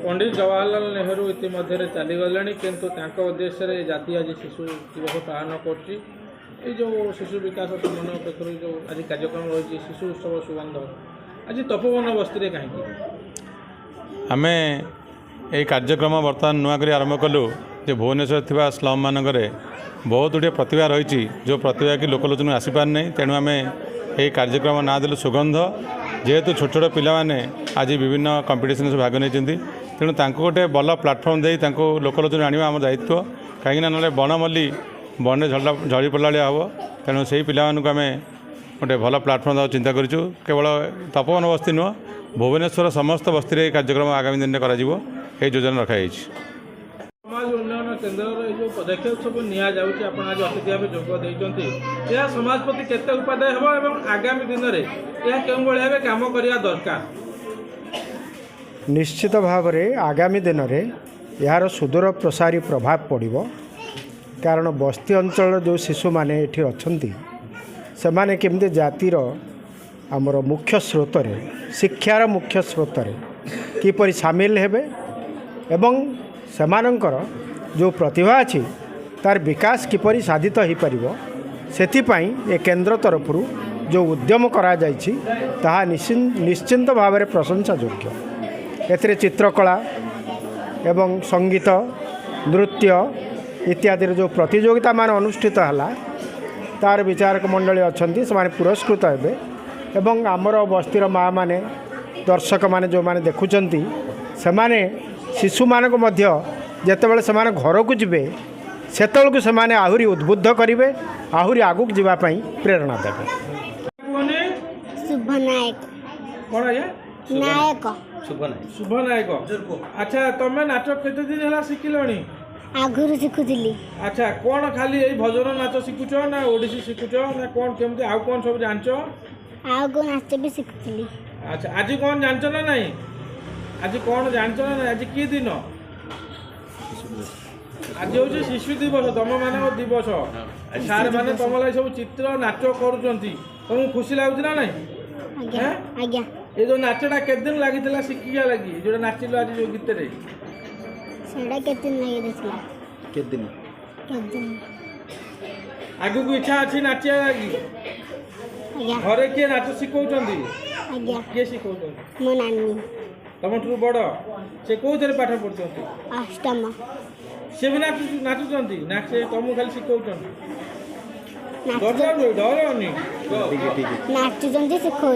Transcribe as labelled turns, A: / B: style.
A: पंडित जवाहरलाल नेहरू इतिमध्य चलीगले किंतु उद्देश्य जाति आज शिशु दिवस पालन कर शिशु विकास समन्वय पक्ष जो आज कार्यक्रम रही शिशु उत्सव सुगंध आज तपोवन बस्ती कहीं
B: आम ये कार्यक्रम बर्तमान नुआक आरंभ कलु जे भुवनेश्वर थी स्लम मानक बहुत गुड़े प्रतिभा रही जो प्रतिभा की लोकलोचन आसीपार नहीं तेणु आम ये कार्यक्रम ना देलु सुगंध जेहेतु छोट छोट पिलाने आज विभिन्न कंपिटिशन से भाग नहीं तेणु गोटे भल प्लाटफर्म दे लोकलोचन आने आम दायित्व कहीं ना बनमल्ली बन झड़ी पड़ा हम तेणु से पिला आम गोटे भल प्लाटफर्म चिंता करूँ केवल तपोवन बस्ती नुह भुवनेश्वर समस्त बस्ती कार्यक्रम आगामी दिन में योजना रखाई।
A: समाज उन्नयन केन्द्र जो पदक्षेप सब आज अतिथि भाव जोग समाज प्रति केते उपादेय हम और आगामी दिन में यह क्यों भाव कम करने दरकार।
C: निश्चित भाव में आगामी दिन में यार सुदूर प्रसारी प्रभाव पड़ो कारण बस्ती अंचल जो शिशु मैंने ये अच्छा से माने केमती जातिर आमर मुख्य स्रोत शिक्षार मुख्य स्रोत किपर सामिल हेबे एवं सेमानंकर जो प्रतिभा अच्छी तार विकास किपरि साधित हो पारिबो सेथिपाई ए केन्द्र तरफ जो उद्यम करा जायछि ताहा निश्चिंत भाव में प्रशंसा योग्य। एथिरे चित्रकला एवं संगीत नृत्य इत्यादि जो प्रतियोगिता मान अनुष्ठित हला तार विचारक मंडली अच्छी से पुरस्कृत हेबे एवं आमर बस्तीर माँ माने दर्शक माने जो माने देखुचंती से माने शिशु मानक मध्य जेतेबेले से माने घर को जिबे सेतलकु से माने आहुरी उद्बुद्ध करिवे आहुरी आगुक जिबा पई प्रेरणा देबे।
D: शुभ नायक
A: कौन है
D: नायक
A: शुभ नायक। अच्छा तमे नाटक केते दिन हला शिखिलणी
D: आगुरु शिखुली।
A: अच्छा कौन खाली यही भजन नाच शिखुच ना ओडिसी शिखुच ना कौन केमती आउ कौन सब जानछ
D: आउ को नाच भी शिखुली।
A: अच्छा आज कौन जानछ ना नहीं आज कौन जानछ ना नहीं आज की दिन आज हूँ शिशु दिवस तुम मान दिवस सार मैंने तुम लगे सब चित्र नाच करुँच तुमको खुशी लगुच ना नहीं ये जो नाचटा के दिन लगी शिखिया लगी जो नाचिल आज जो गीत आगु को इच्छा अच्छी नाचिया लगी घरे किए नाच शिखौं किए शिखौं
D: मो नानी
A: तुम बड़ से कौ थे पाठ पढ़ुं
D: अष्टम
A: सी भी नाचुंट ना से तुमको खाली शिखौं डर
D: नाचुंट शिखौं।